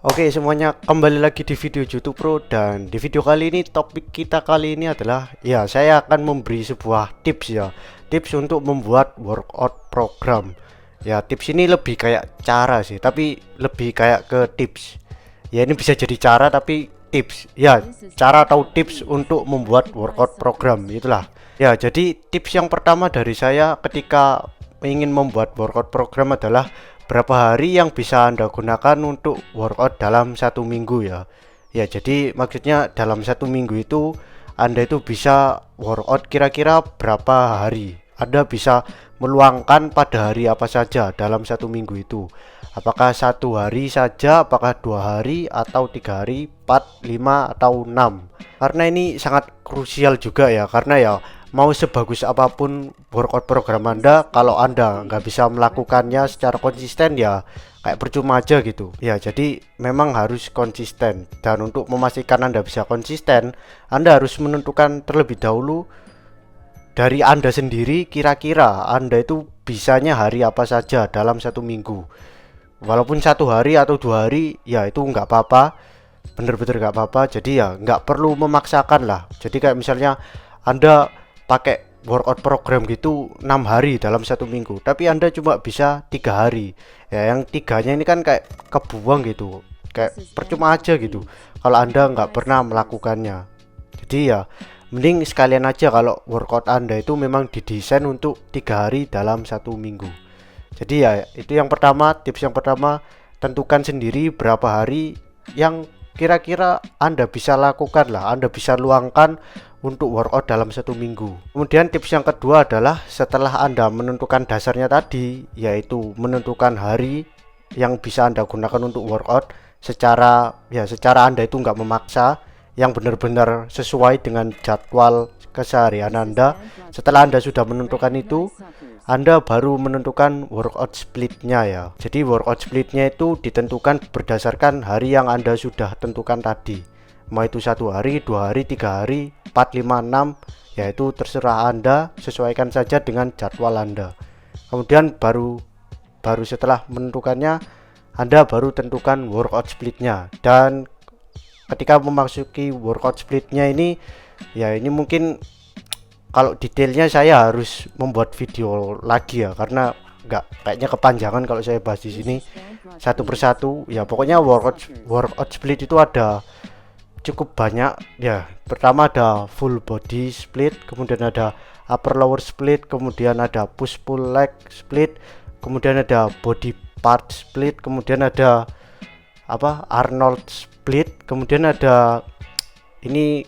Oke semuanya, kembali lagi di video YouTube Pro. Dan di video kali ini, topik kita kali ini adalah, ya, saya akan memberi sebuah tips, ya, tips untuk membuat workout program. Ya, tips ini lebih kayak cara sih, tapi lebih kayak ke tips. Ya, ini bisa jadi cara tapi tips, ya, cara atau tips untuk membuat workout program, itulah. Ya, jadi tips yang pertama dari saya ketika ingin membuat workout program adalah berapa hari yang bisa Anda gunakan untuk workout dalam satu minggu, ya. Ya, jadi maksudnya dalam satu minggu itu Anda itu bisa workout kira-kira berapa hari. Anda bisa meluangkan pada hari apa saja dalam satu minggu itu. Apakah satu hari saja, apakah 2 hari, atau 3 hari, 4, 5, atau 6? Karena ini sangat krusial juga, ya, karena ya mau sebagus apapun workout program Anda, kalau Anda nggak bisa melakukannya secara konsisten, ya kayak percuma aja gitu. Ya, jadi memang harus konsisten. Dan untuk memastikan Anda bisa konsisten, Anda harus menentukan terlebih dahulu dari Anda sendiri, kira-kira Anda itu bisanya hari apa saja dalam satu minggu. Walaupun satu hari atau 2 hari, ya itu nggak apa-apa, bener-bener nggak apa-apa. Jadi ya nggak perlu memaksakan lah. Jadi kayak misalnya Anda pakai workout program gitu 6 hari dalam satu minggu, tapi Anda cuma bisa 3 hari, ya yang tiganya ini kan kayak kebuang gitu, kayak percuma aja gitu kalau Anda nggak pernah melakukannya. Jadi ya mending sekalian aja kalau workout Anda itu memang didesain untuk 3 hari dalam satu minggu. Jadi ya itu yang pertama, tips yang pertama, tentukan sendiri berapa hari yang kira-kira Anda bisa lakukan lah, Anda bisa luangkan untuk workout dalam satu minggu. Kemudian tips yang kedua adalah setelah Anda menentukan dasarnya tadi, yaitu menentukan hari yang bisa Anda gunakan untuk workout secara Anda itu nggak memaksa, yang benar-benar sesuai dengan jadwal keseharian Anda. Setelah Anda sudah menentukan itu, Anda baru menentukan workout splitnya, ya. Jadi workout splitnya itu ditentukan berdasarkan hari yang Anda sudah tentukan tadi. Mau itu 1 hari, 2 hari, 3 hari, 4, 5, 6, yaitu terserah Anda, sesuaikan saja dengan jadwal Anda. Kemudian baru setelah menentukannya, Anda baru tentukan workout splitnya. Dan ketika memasuki workout splitnya ini, ya ini mungkin kalau detailnya saya harus membuat video lagi, ya, karena nggak, kayaknya kepanjangan kalau saya bahas di sini satu persatu. Ya pokoknya workout split itu ada cukup banyak, ya. Pertama ada full body split, kemudian ada upper lower split, kemudian ada push pull leg split, kemudian ada body part split, kemudian ada Arnold split, kemudian ada ini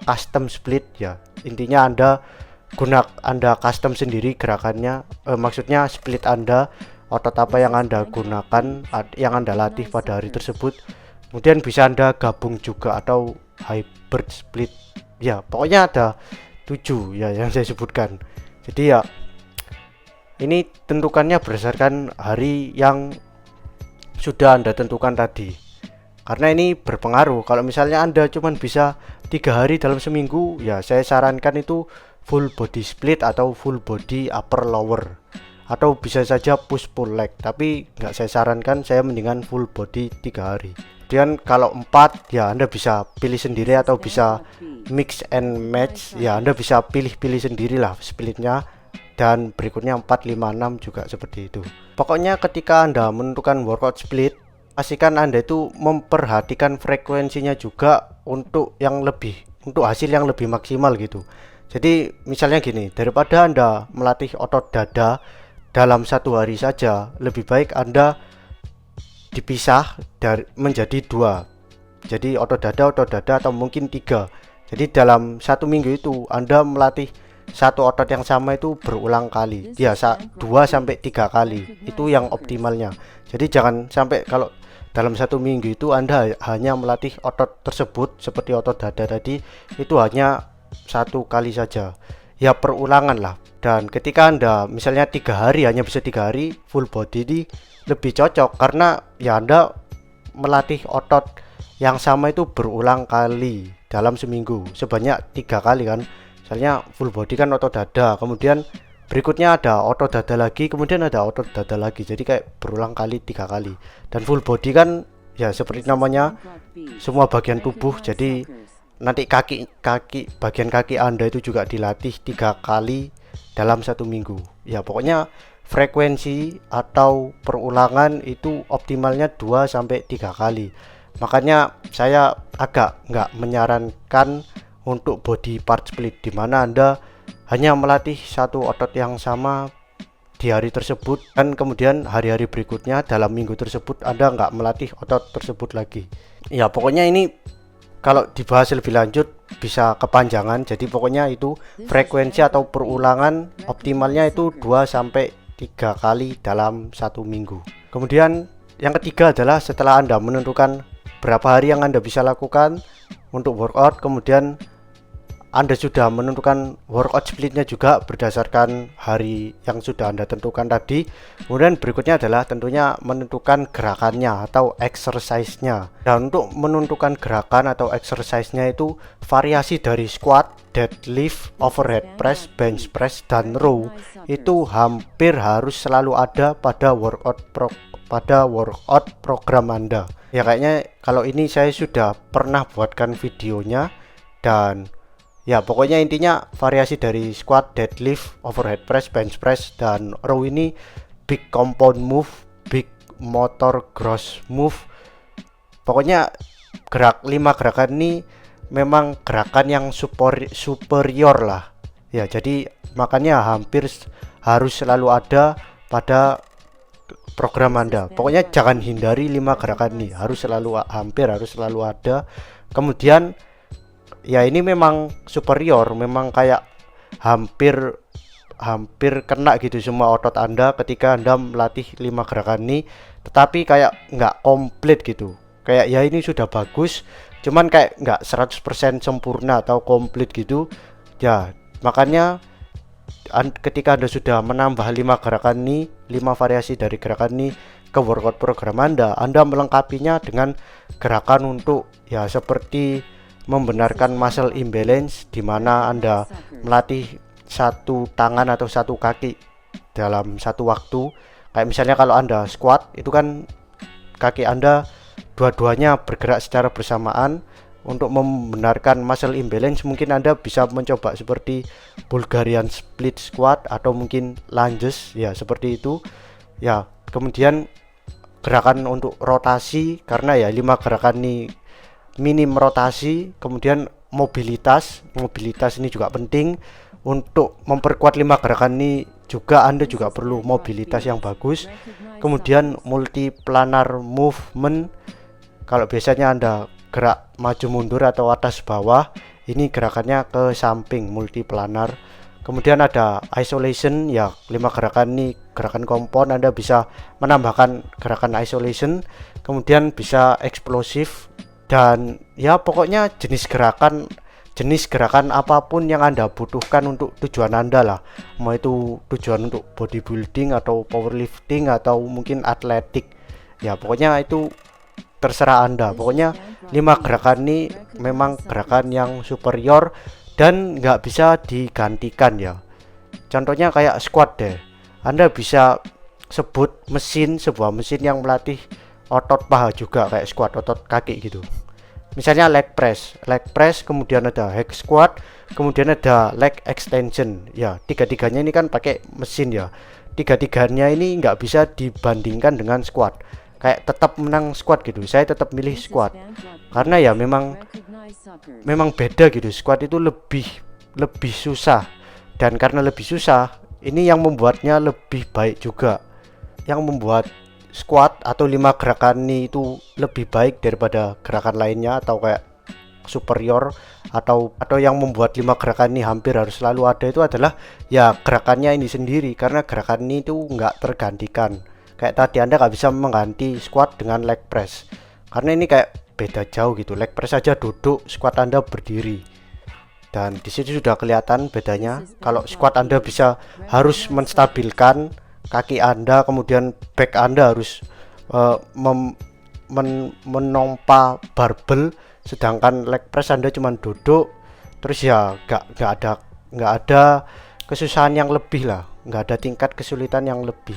custom split, ya. Intinya Anda custom sendiri gerakannya, maksudnya split Anda, otot apa yang Anda gunakan, yang Anda latih pada hari tersebut. Kemudian bisa Anda gabung juga atau hybrid split, ya pokoknya ada 7, ya, yang saya sebutkan. Jadi ya ini tentukannya berdasarkan hari yang sudah Anda tentukan tadi, karena ini berpengaruh. Kalau misalnya Anda cuma bisa 3 hari dalam seminggu, ya saya sarankan itu full body split atau full body upper lower, atau bisa saja push pull leg, tapi nggak saya sarankan, saya mendingan full body 3 hari. Kemudian kalau 4, ya Anda bisa pilih sendiri atau bisa mix and match, ya Anda bisa pilih-pilih sendirilah splitnya. Dan berikutnya 4, 5, 6 juga seperti itu. Pokoknya ketika Anda menentukan workout split, pastikan Anda itu memperhatikan frekuensinya juga untuk hasil yang lebih maksimal gitu. Jadi misalnya gini, daripada Anda melatih otot dada dalam satu hari saja, lebih baik Anda dipisah menjadi 2. Jadi otot dada atau mungkin 3. Jadi dalam satu minggu itu Anda melatih satu otot yang sama itu berulang kali, ya 2 sampai 3 kali, itu yang optimalnya. Jadi jangan sampai kalau dalam satu minggu itu Anda hanya melatih otot tersebut seperti otot dada tadi, itu hanya 1 kali saja, ya perulangan lah. Dan ketika Anda misalnya 3 hari, hanya bisa 3 hari full body, ini lebih cocok karena ya Anda melatih otot yang sama itu berulang kali dalam seminggu sebanyak 3 kali kan. Misalnya full body kan otot dada, kemudian berikutnya ada otot dada lagi, kemudian ada otot dada lagi, jadi kayak berulang kali 3 kali. Dan full body kan ya seperti namanya, semua bagian tubuh. Jadi nanti bagian kaki Anda itu juga dilatih 3 kali dalam 1 minggu. Ya pokoknya frekuensi atau perulangan itu optimalnya 2 sampai 3 kali. Makanya saya agak nggak menyarankan untuk body part split, di mana Anda hanya melatih satu otot yang sama di hari tersebut, dan kemudian hari-hari berikutnya dalam minggu tersebut Anda nggak melatih otot tersebut lagi. Ya pokoknya ini kalau dibahas lebih lanjut bisa kepanjangan. Jadi pokoknya itu frekuensi atau perulangan optimalnya itu 2 sampai 3 kali dalam 1 minggu. Kemudian yang ketiga adalah setelah Anda menentukan berapa hari yang Anda bisa lakukan untuk workout, kemudian Anda sudah menentukan workout splitnya juga berdasarkan hari yang sudah Anda tentukan tadi. Kemudian berikutnya adalah tentunya menentukan gerakannya atau exercise-nya. Dan untuk menentukan gerakan atau exercise-nya itu variasi dari squat, deadlift, overhead press, bench press, dan row itu hampir harus selalu ada pada workout program Anda. Ya kayaknya kalau ini saya sudah pernah buatkan videonya, dan ya pokoknya intinya variasi dari squat, deadlift, overhead press, bench press, dan row ini big compound move, big motor gross move. Pokoknya 5 gerakan ini memang gerakan yang superior lah. Ya jadi makanya hampir harus selalu ada pada program Anda. Pokoknya jangan hindari 5 gerakan ini, hampir harus selalu ada. Kemudian ya ini memang superior, memang kayak hampir kena gitu semua otot Anda ketika Anda melatih 5 gerakan ini, tetapi kayak nggak komplit gitu. Kayak ya ini sudah bagus, cuman kayak nggak 100% sempurna atau komplit gitu. Ya makanya ketika Anda sudah menambah 5 gerakan ini, 5 variasi dari gerakan ini ke workout program Anda melengkapinya dengan gerakan untuk ya seperti membenarkan muscle imbalance, di mana Anda melatih satu tangan atau satu kaki dalam satu waktu. Kayak misalnya kalau Anda squat, itu kan kaki Anda dua-duanya bergerak secara bersamaan. Untuk membenarkan muscle imbalance mungkin Anda bisa mencoba seperti Bulgarian split squat atau mungkin lunges, ya seperti itu. Ya, kemudian gerakan untuk rotasi, karena ya 5 gerakan ini minim rotasi. Kemudian mobilitas ini juga penting. Untuk memperkuat 5 gerakan ini juga Anda juga perlu mobilitas yang bagus. Kemudian multi planar movement, kalau biasanya Anda gerak maju mundur atau atas bawah, ini gerakannya ke samping, multi planar. Kemudian ada isolation, ya 5 gerakan ini gerakan kompon, Anda bisa menambahkan gerakan isolation. Kemudian bisa eksplosif, dan ya pokoknya jenis gerakan apapun yang Anda butuhkan untuk tujuan Anda lah, mau itu tujuan untuk bodybuilding atau powerlifting atau mungkin atletik, ya pokoknya itu terserah Anda. Pokoknya 5 gerakan ini memang gerakan yang superior dan nggak bisa digantikan ya. Contohnya kayak squat deh, Anda bisa sebut sebuah mesin yang melatih otot paha juga kayak squat, otot kaki gitu. Misalnya leg press, kemudian ada hack squat, kemudian ada leg extension. Ya tiga-tiganya ini kan pakai mesin ya. Tiga-tiganya ini nggak bisa dibandingkan dengan squat. Kayak tetap menang squat gitu. Saya tetap milih squat karena ya memang beda gitu. Squat itu lebih susah, dan karena lebih susah ini yang membuatnya lebih baik juga. Yang membuat squat atau 5 gerakan ini itu lebih baik daripada gerakan lainnya atau kayak superior, atau yang membuat 5 gerakan ini hampir harus selalu ada itu adalah ya gerakannya ini sendiri, karena gerakan ini itu nggak tergantikan. Kayak tadi Anda nggak bisa mengganti squat dengan leg press, karena ini kayak beda jauh gitu. Leg press aja duduk, squat Anda berdiri, dan di situ sudah kelihatan bedanya. Kalau squat Anda harus menstabilkan kaki Anda, kemudian back Anda harus menompa barbel, sedangkan leg press Anda cuma duduk terus ya nggak ada kesusahan yang lebih lah, nggak ada tingkat kesulitan yang lebih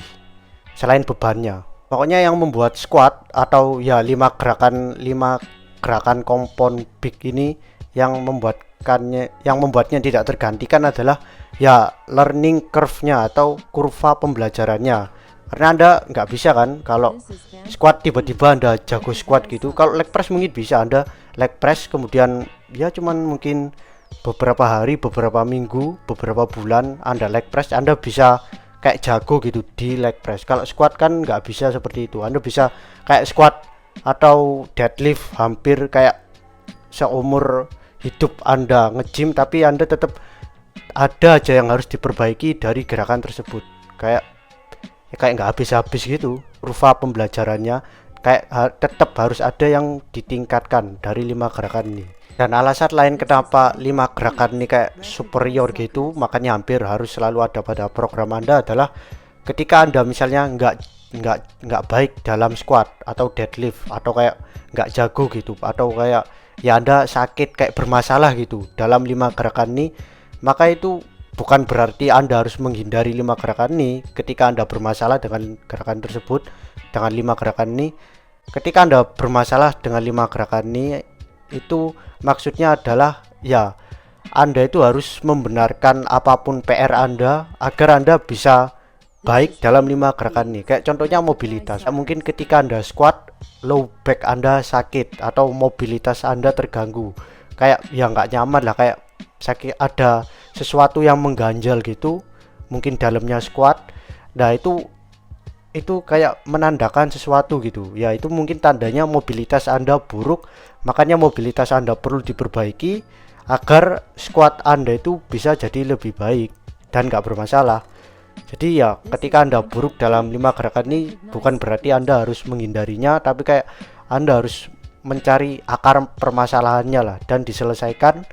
selain bebannya. Pokoknya yang membuat squat atau ya 5 gerakan kompon big ini yang membuatnya tidak tergantikan adalah ya learning curve-nya atau kurva pembelajarannya. Karena Anda nggak bisa kan kalau squat tiba-tiba Anda jago squat gitu. Kalau leg press mungkin bisa Anda leg press kemudian ya cuman mungkin beberapa hari, beberapa minggu, beberapa bulan Anda leg press, Anda bisa kayak jago gitu di leg press. Kalau squat kan nggak bisa seperti itu. Anda bisa kayak squat atau deadlift hampir kayak seumur hidup Anda nge-gym, tapi Anda tetap ada aja yang harus diperbaiki dari gerakan tersebut. Kayak nggak habis-habis gitu kurva pembelajarannya. Tetap harus ada yang ditingkatkan dari 5 gerakan ini. Dan alasan lain kenapa 5 gerakan ini kayak superior gitu, makanya hampir harus selalu ada pada program Anda adalah ketika Anda misalnya nggak baik dalam squat atau deadlift atau kayak nggak jago gitu atau kayak ya Anda sakit kayak bermasalah gitu dalam 5 gerakan ini, maka itu bukan berarti Anda harus menghindari 5 gerakan ini. Ketika Anda bermasalah dengan gerakan tersebut, dengan 5 gerakan ini, ketika Anda bermasalah dengan 5 gerakan ini, itu maksudnya adalah ya Anda itu harus membenarkan apapun PR Anda agar Anda bisa baik dalam 5 gerakan ini. Kayak contohnya mobilitas. Mungkin ketika Anda squat, low back Anda sakit atau mobilitas Anda terganggu. Kayak ya nggak nyaman lah, kayak sakit, ada sesuatu yang mengganjal gitu. Mungkin dalamnya squat. Nah, itu kayak menandakan sesuatu gitu ya, itu mungkin tandanya mobilitas Anda buruk, makanya mobilitas Anda perlu diperbaiki agar squat Anda itu bisa jadi lebih baik dan nggak bermasalah. Jadi ya ketika Anda buruk dalam 5 gerakan ini bukan berarti Anda harus menghindarinya, tapi kayak Anda harus mencari akar permasalahannya lah dan diselesaikan,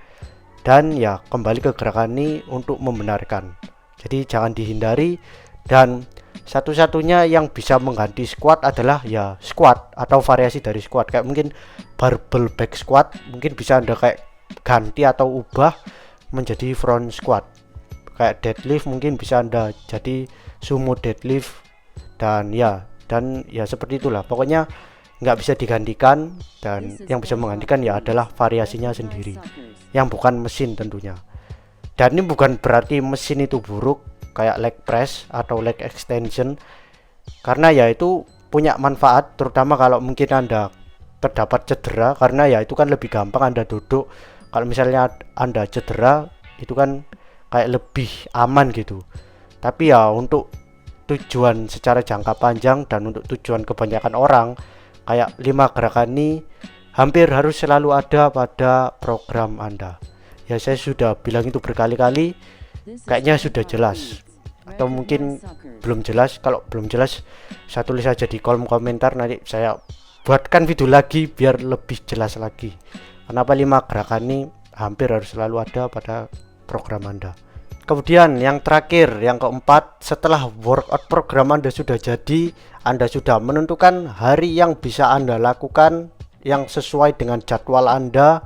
dan ya kembali ke gerakan ini untuk membenarkan. Jadi jangan dihindari, dan satu-satunya yang bisa mengganti squat adalah ya squat atau variasi dari squat. Kayak mungkin barbell back squat mungkin bisa Anda kayak ganti atau ubah menjadi front squat. Kayak deadlift mungkin bisa Anda jadi sumo deadlift, dan ya seperti itulah. Pokoknya nggak bisa digantikan, dan yang bisa menggantikan ya adalah variasinya sendiri yang bukan mesin tentunya. Dan ini bukan berarti mesin itu buruk kayak leg press atau leg extension, karena ya itu punya manfaat, terutama kalau mungkin Anda terdapat cedera, karena ya itu kan lebih gampang Anda duduk. Kalau misalnya Anda cedera itu kan kayak lebih aman gitu. Tapi ya untuk tujuan secara jangka panjang dan untuk tujuan kebanyakan orang, kayak 5 gerakan ini hampir harus selalu ada pada program Anda. Ya saya sudah bilang itu berkali-kali, kayaknya sudah jelas. Atau mungkin belum jelas. Kalau belum jelas saya tulis aja di kolom komentar, nanti saya buatkan video lagi biar lebih jelas lagi kenapa 5 gerakan ini hampir harus selalu ada pada program Anda. Kemudian yang terakhir, yang keempat, setelah workout program Anda sudah jadi, Anda sudah menentukan hari yang bisa Anda lakukan yang sesuai dengan jadwal Anda,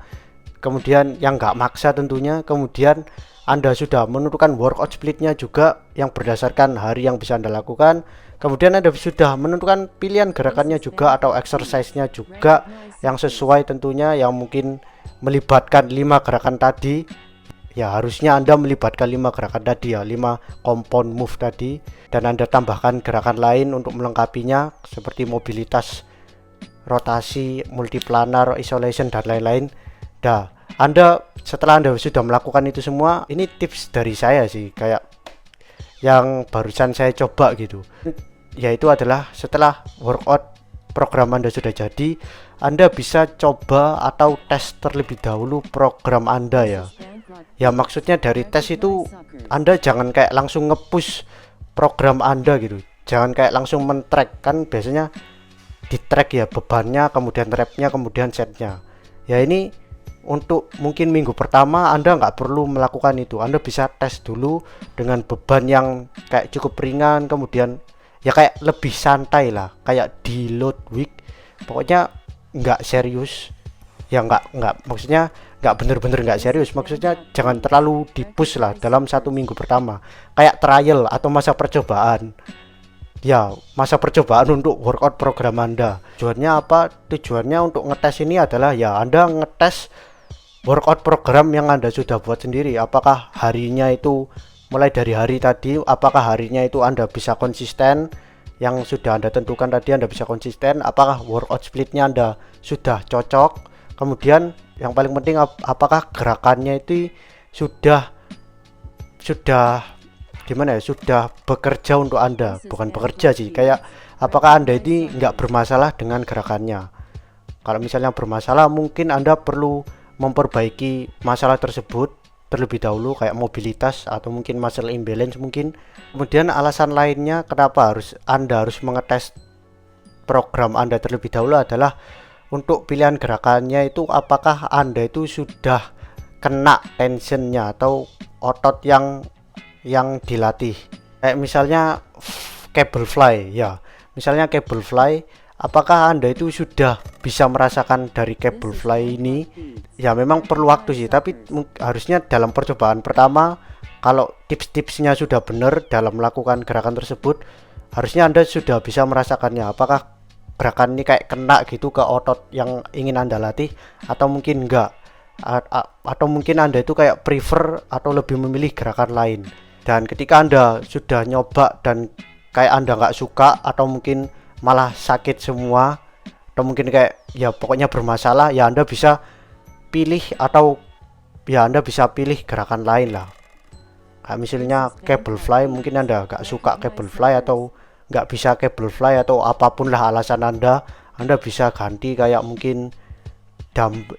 kemudian yang nggak maksa tentunya. Kemudian Anda sudah menentukan workout splitnya juga yang berdasarkan hari yang bisa Anda lakukan. Kemudian Anda sudah menentukan pilihan gerakannya juga atau exercise-nya juga yang sesuai tentunya, yang mungkin melibatkan 5 gerakan tadi. Ya harusnya Anda melibatkan 5 gerakan tadi ya, 5 compound move tadi, dan Anda tambahkan gerakan lain untuk melengkapinya seperti mobilitas, rotasi, multiplanar, isolation, dan lain-lain. Setelah Anda sudah melakukan itu semua, ini tips dari saya sih, kayak yang barusan saya coba gitu, yaitu adalah setelah workout program Anda sudah jadi, Anda bisa coba atau tes terlebih dahulu program Anda ya. Ya maksudnya dari tes itu Anda jangan kayak langsung nge-push program Anda gitu. Jangan kayak langsung men-track, kan biasanya di track ya bebannya, kemudian repnya, kemudian setnya. Ya ini untuk mungkin minggu pertama Anda nggak perlu melakukan itu. Anda bisa tes dulu dengan beban yang kayak cukup ringan, kemudian ya kayak lebih santai lah, kayak deload week. Pokoknya nggak serius. Ya nggak maksudnya nggak bener-bener nggak serius. Maksudnya jangan terlalu dipush lah dalam 1 minggu pertama. Kayak trial atau masa percobaan. ya masa percobaan untuk workout program Anda. Tujuannya apa? Tujuannya untuk ngetes ini adalah ya Anda ngetes workout program yang Anda sudah buat sendiri. Apakah harinya itu mulai dari hari tadi, apakah harinya itu Anda bisa konsisten yang sudah Anda tentukan tadi, Anda bisa konsisten, apakah workout splitnya Anda sudah cocok. Kemudian yang paling penting apakah gerakannya itu sudah gimana ya, sudah bekerja untuk Anda, bukan bekerja sih, kayak apakah Anda ini nggak bermasalah dengan gerakannya. Kalau misalnya bermasalah, mungkin Anda perlu memperbaiki masalah tersebut terlebih dahulu, kayak mobilitas atau mungkin muscle imbalance mungkin. Kemudian alasan lainnya kenapa Anda harus mengetes program Anda terlebih dahulu adalah untuk pilihan gerakannya itu apakah Anda itu sudah kena tensionnya atau otot yang dilatih. Kayak misalnya cable fly ya. Misalnya cable fly, apakah Anda itu sudah bisa merasakan dari cable fly ini? Ya memang perlu waktu sih, tapi harusnya dalam percobaan pertama kalau tips-tipsnya sudah benar dalam melakukan gerakan tersebut, harusnya Anda sudah bisa merasakannya. Apakah gerakan ini kayak kena gitu ke otot yang ingin Anda latih atau mungkin enggak. Atau mungkin Anda itu kayak prefer atau lebih memilih gerakan lain. Dan ketika Anda sudah nyoba dan kayak Anda nggak suka atau mungkin malah sakit semua atau mungkin kayak ya pokoknya bermasalah, ya Anda bisa pilih atau ya Anda bisa pilih gerakan lain lah. Kayak misalnya cable fly, mungkin Anda nggak suka cable fly atau nggak bisa cable fly atau apapun lah alasan Anda bisa ganti kayak mungkin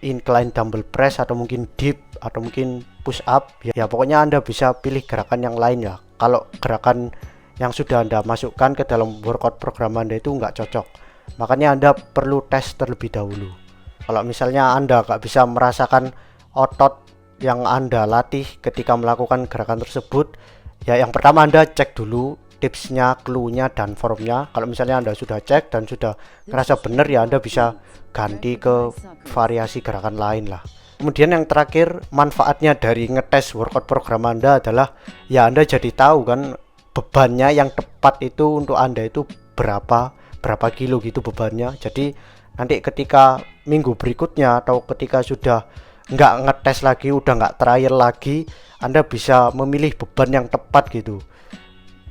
incline dumbbell press atau mungkin dip atau mungkin push up ya, pokoknya Anda bisa pilih gerakan yang lain ya. Kalau gerakan yang sudah Anda masukkan ke dalam workout program Anda itu nggak cocok, makanya Anda perlu tes terlebih dahulu. Kalau misalnya Anda nggak bisa merasakan otot yang Anda latih ketika melakukan gerakan tersebut, ya yang pertama Anda cek dulu tipsnya, clue-nya, dan formnya. Kalau misalnya Anda sudah cek dan sudah ngerasa benar, ya Anda bisa ganti ke variasi gerakan lain lah. Kemudian yang terakhir, manfaatnya dari ngetes workout program Anda adalah ya Anda jadi tahu kan bebannya yang tepat itu untuk Anda itu berapa kilo gitu bebannya. Jadi nanti ketika minggu berikutnya atau ketika sudah nggak ngetes lagi, udah nggak trial lagi, Anda bisa memilih beban yang tepat gitu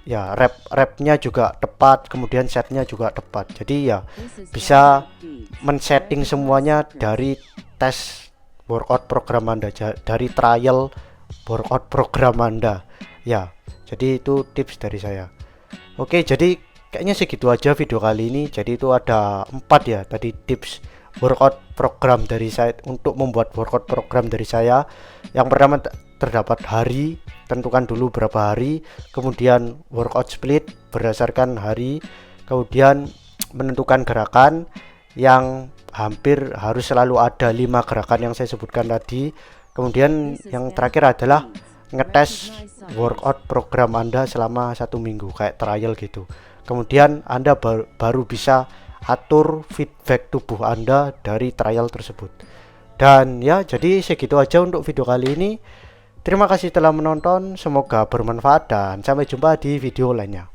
ya. Repnya juga tepat, kemudian setnya juga tepat. Jadi ya bisa men-setting semuanya dari tes workout program Anda, dari trial workout program Anda ya. Jadi itu tips dari saya. Oke, jadi kayaknya segitu aja video kali ini. Jadi itu ada 4 ya tadi tips workout program dari saya, untuk membuat workout program dari saya. Yang pertama terdapat hari, tentukan dulu berapa hari, kemudian workout split berdasarkan hari, kemudian menentukan gerakan yang hampir harus selalu ada 5 gerakan yang saya sebutkan tadi. Kemudian yang terakhir adalah ngetes workout program Anda selama 1 minggu kayak trial gitu. Kemudian Anda baru bisa atur feedback tubuh Anda dari trial tersebut. Dan ya, jadi segitu aja untuk video kali ini. Terima kasih telah menonton, semoga bermanfaat dan sampai jumpa di video lainnya.